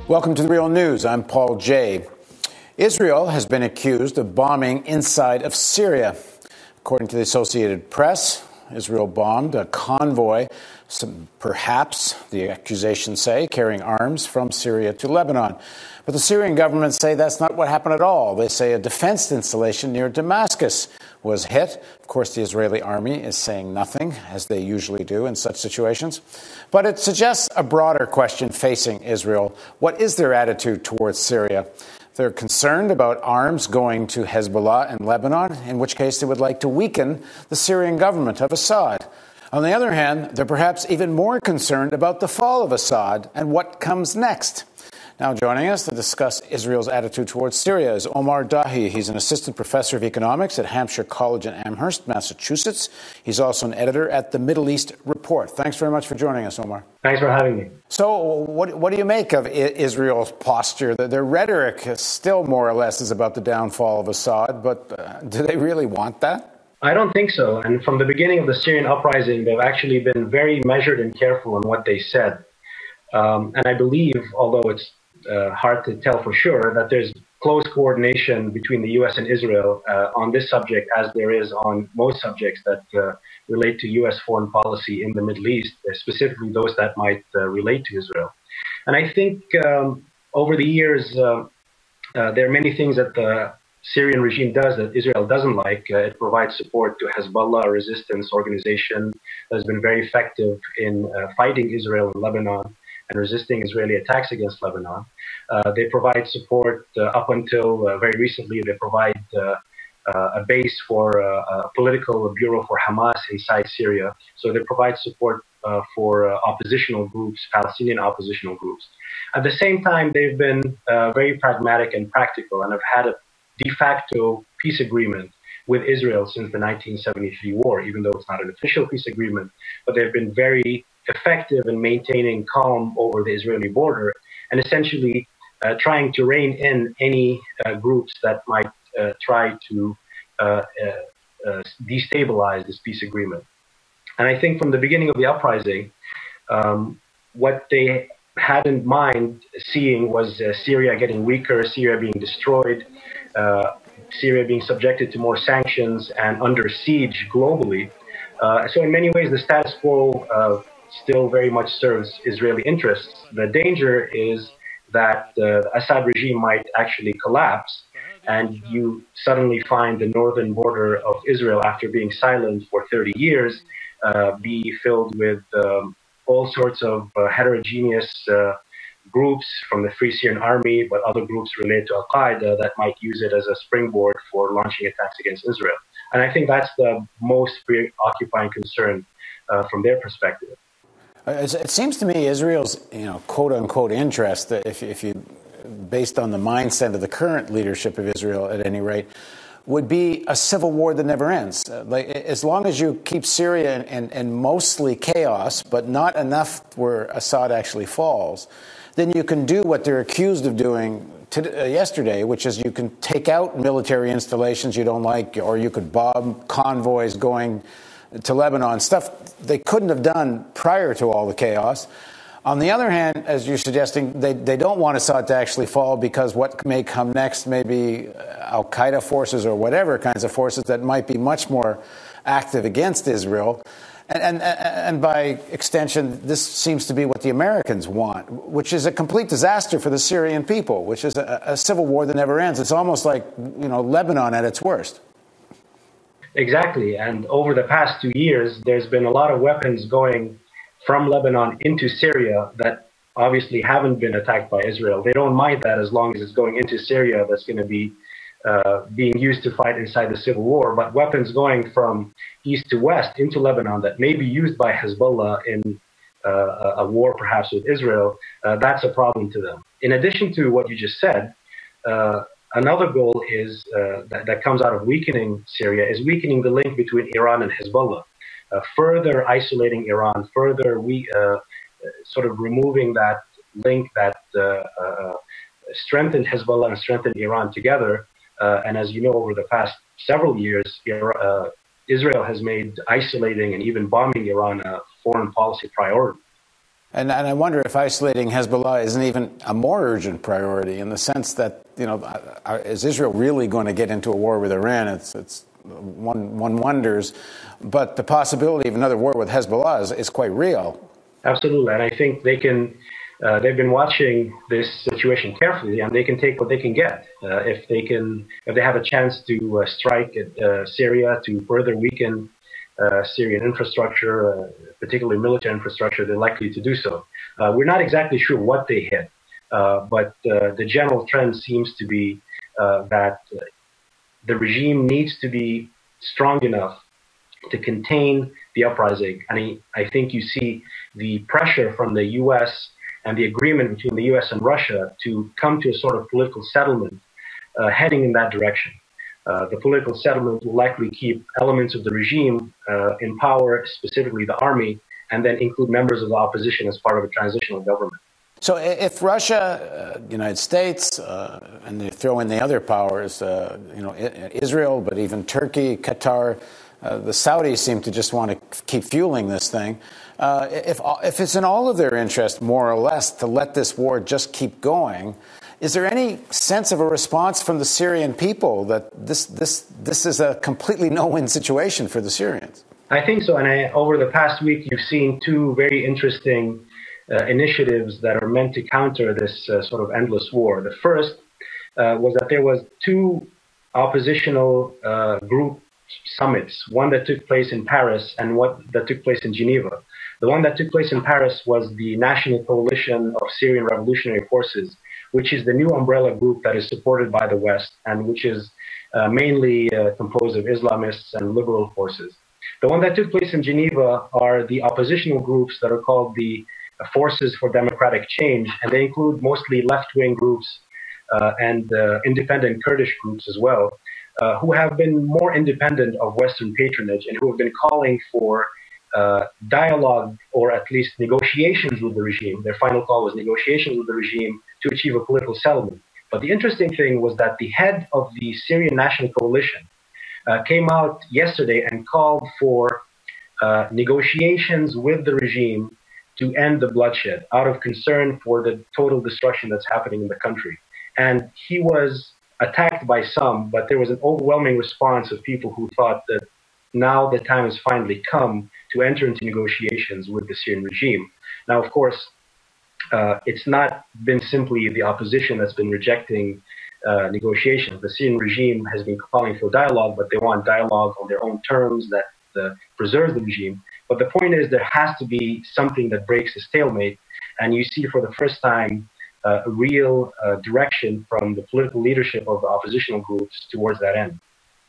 Welcome to The Real News. I'm Paul Jay. Israel has been accused of bombing inside of Syria. According to the Associated Press, Israel bombed a convoy, perhaps, the accusations say, carrying arms from Syria to Lebanon. But the Syrian government say that's not what happened at all. They say a defense installation near Damascus was hit. Of course, the Israeli army is saying nothing, as they usually do in such situations. But it suggests a broader question facing Israel. What is their attitude towards Syria? They're concerned about arms going to Hezbollah and Lebanon, in which case they would like to weaken the Syrian government of Assad. On the other hand, they're perhaps even more concerned about the fall of Assad and what comes next. Now joining us to discuss Israel's attitude towards Syria is Omar Dahi. He's an assistant professor of economics at Hampshire College in Amherst, Massachusetts. He's also an editor at the Middle East Report. Thanks very much for joining us, Omar. Thanks for having me. So what do you make of Israel's posture? Their rhetoric is still more or less is about the downfall of Assad, but do they really want that? I don't think so. And from the beginning of the Syrian uprising, they've actually been very measured and careful in what they said. And I believe, although it's hard to tell for sure, that there's close coordination between the U.S. and Israel on this subject, as there is on most subjects that relate to U.S. foreign policy in the Middle East, specifically those that might relate to Israel. And I think over the years, there are many things that the Syrian regime does that Israel doesn't like. It provides support to Hezbollah, a resistance organization that has been very effective in fighting Israel in Lebanon and resisting Israeli attacks against Lebanon. They provide support up until very recently. They provide a base for a political bureau for Hamas inside Syria. So they provide support for oppositional groups, Palestinian oppositional groups. At the same time, they've been very pragmatic and practical and have had a de facto peace agreement with Israel since the 1973 war, even though it's not an official peace agreement. But they've been very effective in maintaining calm over the Israeli border and essentially trying to rein in any groups that might try to destabilize this peace agreement. And I think from the beginning of the uprising, what they had in mind seeing was Syria getting weaker, Syria being destroyed, Syria being subjected to more sanctions and under siege globally. So in many ways, the status quo still very much serves Israeli interests. The danger is that the Assad regime might actually collapse and you suddenly find the northern border of Israel, after being silent for 30 years, be filled with all sorts of heterogeneous groups from the Free Syrian Army, but other groups related to Al-Qaeda that might use it as a springboard for launching attacks against Israel. And I think that's the most preoccupying concern from their perspective. It seems to me Israel's, quote unquote interest, if you, based on the mindset of the current leadership of Israel at any rate, would be a civil war that never ends. Like, as long as you keep Syria in mostly chaos, but not enough where Assad actually falls, then you can do what they're accused of doing yesterday, which is you can take out military installations you don't like, or you could bomb convoys going to Lebanon, stuff they couldn't have done prior to all the chaos. On the other hand, as you're suggesting, they don't want Assad to actually fall because what may come next may be Al-Qaeda forces or whatever kinds of forces that might be much more active against Israel. And by extension, this seems to be what the Americans want, which is a complete disaster for the Syrian people, which is a civil war that never ends. It's almost like, Lebanon at its worst. Exactly. And over the past 2 years, there's been a lot of weapons going from Lebanon into Syria that obviously haven't been attacked by Israel. They don't mind that as long as it's going into Syria that's going to be being used to fight inside the civil war. But weapons going from east to west into Lebanon that may be used by Hezbollah in a war perhaps with Israel, that's a problem to them. In addition to what you just said, another goal is that comes out of weakening Syria is weakening the link between Iran and Hezbollah. Further isolating Iran, further sort of removing that link that strengthened Hezbollah and strengthened Iran together. And as you know, over the past several years, Israel has made isolating and even bombing Iran a foreign policy priority. And I wonder if isolating Hezbollah isn't even a more urgent priority in the sense that, is Israel really going to get into a war with Iran? One wonders. But the possibility of another war with Hezbollah is quite real. Absolutely. And I think they've been watching this situation carefully, and they can take what they can get. If they have a chance to strike at Syria to further weaken Syrian infrastructure, particularly military infrastructure, they're likely to do so. We're not exactly sure what they hit, but the general trend seems to be that the regime needs to be strong enough to contain the uprising. And I think you see the pressure from the U.S. and the agreement between the U.S. and Russia to come to a sort of political settlement heading in that direction. The political settlement will likely keep elements of the regime in power, specifically the army, and then include members of the opposition as part of a transitional government. So if Russia, United States, and they throw in the other powers, Israel, but even Turkey, Qatar, the Saudis seem to just want to keep fueling this thing. If it's in all of their interest, more or less, to let this war just keep going, is there any sense of a response from the Syrian people that this is a completely no-win situation for the Syrians? I think so. And over the past week, you've seen two very interesting initiatives that are meant to counter this sort of endless war. The first was that there was two oppositional group summits, one that took place in Paris and one that took place in Geneva. The one that took place in Paris was the National Coalition of Syrian Revolutionary Forces, which is the new umbrella group that is supported by the West and which is mainly composed of Islamists and liberal forces. The one that took place in Geneva are the oppositional groups that are called the Forces for Democratic Change, and they include mostly left-wing groups and independent Kurdish groups as well, who have been more independent of Western patronage and who have been calling for dialogue or at least negotiations with the regime. Their final call was negotiations with the regime to achieve a political settlement. But the interesting thing was that the head of the Syrian National Coalition came out yesterday and called for negotiations with the regime to end the bloodshed out of concern for the total destruction that's happening in the country. And he was attacked by some, but there was an overwhelming response of people who thought that now the time has finally come to enter into negotiations with the Syrian regime. Now, of course, it's not been simply the opposition that's been rejecting negotiations. The Syrian regime has been calling for dialogue, but they want dialogue on their own terms that preserves the regime. But the point is there has to be something that breaks the stalemate. And you see for the first time a real direction from the political leadership of the oppositional groups towards that end.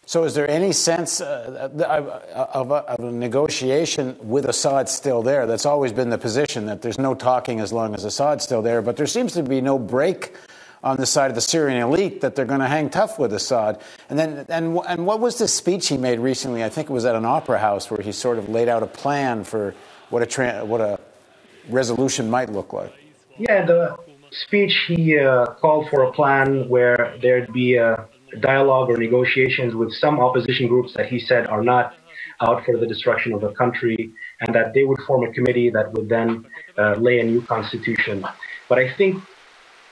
So is there any sense of a negotiation with Assad still there? That's always been the position, that there's no talking as long as Assad's still there. But there seems to be no break on the side of the Syrian elite that they're going to hang tough with Assad. And what was this speech he made recently? I think it was at an opera house where he sort of laid out a plan for what a resolution might look like. Yeah, the speech, he called for a plan where there'd be a dialogue or negotiations with some opposition groups that he said are not out for the destruction of the country, and that they would form a committee that would then lay a new constitution. But I think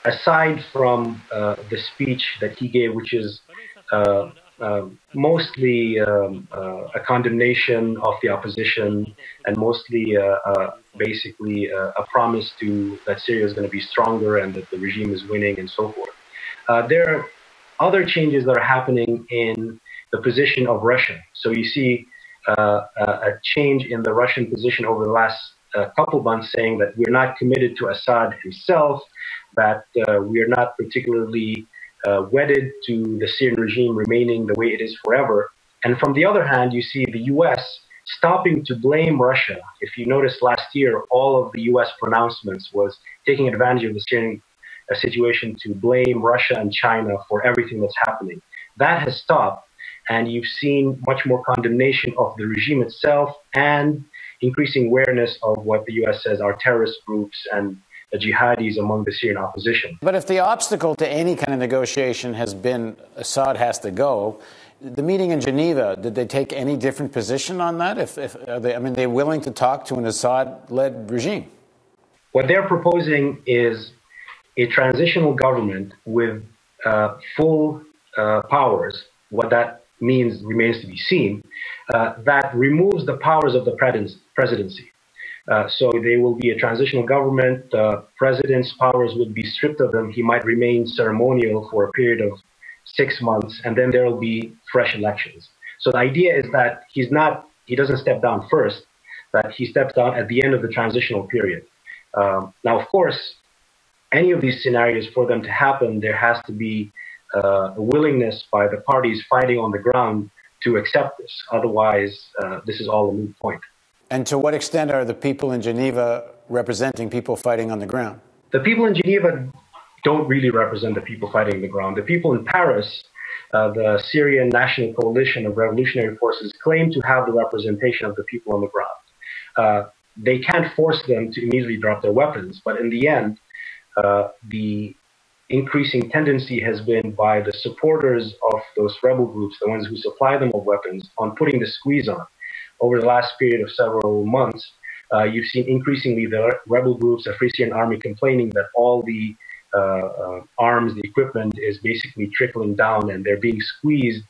aside from the speech that he gave, which is mostly a condemnation of the opposition and mostly basically a promise that Syria is going to be stronger and that the regime is winning and so forth, there are other changes that are happening in the position of Russia. So you see a change in the Russian position over the last couple months, saying that we're not committed to Assad himself, that we are not particularly wedded to the Syrian regime remaining the way it is forever. And from the other hand, you see the U.S. stopping to blame Russia. If you noticed last year, all of the U.S. pronouncements was taking advantage of the Syrian situation to blame Russia and China for everything that's happening. That has stopped, and you've seen much more condemnation of the regime itself and increasing awareness of what the U.S. says are terrorist groups and the jihadis among the Syrian opposition. But if the obstacle to any kind of negotiation has been Assad has to go, the meeting in Geneva, did they take any different position on that? Are they willing to talk to an Assad-led regime? What they're proposing is a transitional government with full powers. What that means remains to be seen. That removes the powers of the presidency. So there will be a transitional government. The president's powers would be stripped of them. He might remain ceremonial for a period of 6 months, and then there will be fresh elections. So the idea is that he doesn't step down first, that he steps down at the end of the transitional period. Now, of course, any of these scenarios, for them to happen, there has to be a willingness by the parties fighting on the ground to accept this. Otherwise, this is all a moot point. And to what extent are the people in Geneva representing people fighting on the ground? The people in Geneva don't really represent the people fighting on the ground. The people in Paris, the Syrian National Coalition of Revolutionary Forces, claim to have the representation of the people on the ground. They can't force them to immediately drop their weapons, but in the end, the increasing tendency has been by the supporters of those rebel groups, the ones who supply them with weapons, on putting the squeeze on. Over the last period of several months, you've seen increasingly the rebel groups, the Free Syrian Army, complaining that all the arms, the equipment is basically trickling down, and they're being squeezed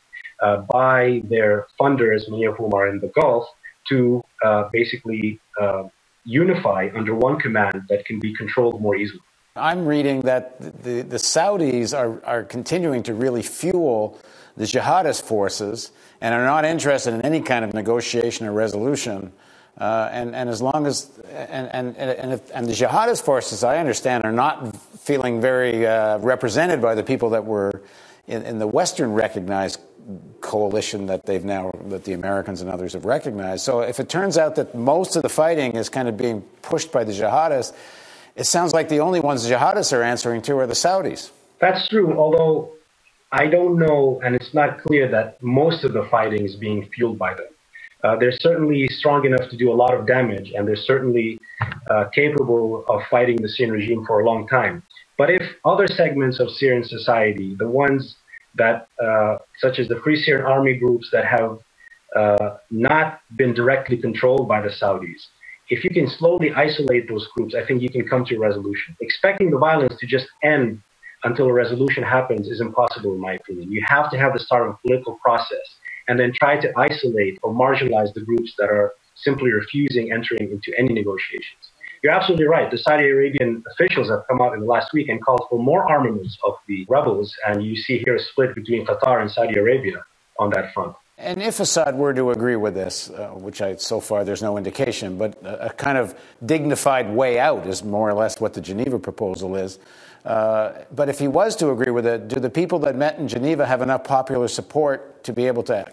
by their funders, many of whom are in the Gulf, to basically unify under one command that can be controlled more easily. I'm reading that the Saudis are continuing to really fuel the jihadist forces and are not interested in any kind of negotiation or resolution. And as long as and the jihadist forces, I understand, are not feeling very represented by the people that were in the Western recognized coalition that the Americans and others have recognized. So if it turns out that most of the fighting is kind of being pushed by the jihadists, it sounds like the only ones the jihadists are answering to are the Saudis. That's true, although I don't know, and it's not clear that most of the fighting is being fueled by them. They're certainly strong enough to do a lot of damage, and they're certainly capable of fighting the Syrian regime for a long time. But if other segments of Syrian society, the ones that, such as the Free Syrian Army groups that have not been directly controlled by the Saudis, if you can slowly isolate those groups, I think you can come to a resolution. Expecting the violence to just end until a resolution happens is impossible, in my opinion. You have to have the start of a political process and then try to isolate or marginalize the groups that are simply refusing entering into any negotiations. You're absolutely right. The Saudi Arabian officials have come out in the last week and called for more armaments of the rebels, and you see here a split between Qatar and Saudi Arabia on that front. And if Assad were to agree with this, which so far there's no indication, but a kind of dignified way out is more or less what the Geneva proposal is. But if he was to agree with it, do the people that met in Geneva have enough popular support to be able to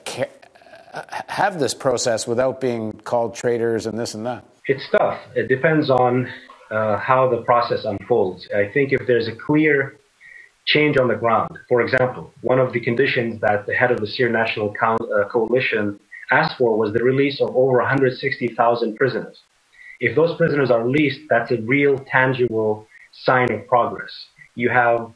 have this process without being called traitors and this and that? It's tough. It depends on how the process unfolds. I think if there's a clear change on the ground, for example, one of the conditions that the head of the Syrian National Coalition asked for was the release of over 160,000 prisoners. If those prisoners are released, that's a real, tangible sign of progress. You have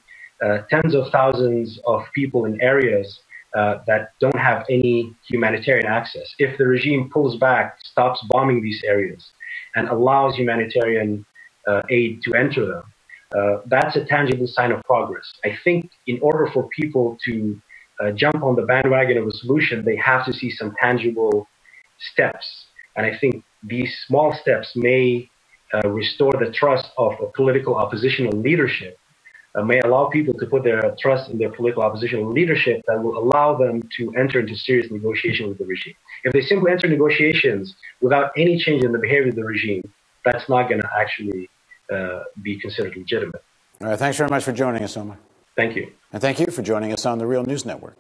tens of thousands of people in areas that don't have any humanitarian access. If the regime pulls back, stops bombing these areas, and allows humanitarian aid to enter them, that's a tangible sign of progress. I think in order for people to jump on the bandwagon of a solution, they have to see some tangible steps. And I think these small steps may restore the trust of a political oppositional leadership, may allow people to put their trust in their political oppositional leadership that will allow them to enter into serious negotiation with the regime. If they simply enter negotiations without any change in the behavior of the regime, that's not going to actually be considered legitimate. All right. Thanks very much for joining us, Omar. Thank you. And thank you for joining us on the Real News Network.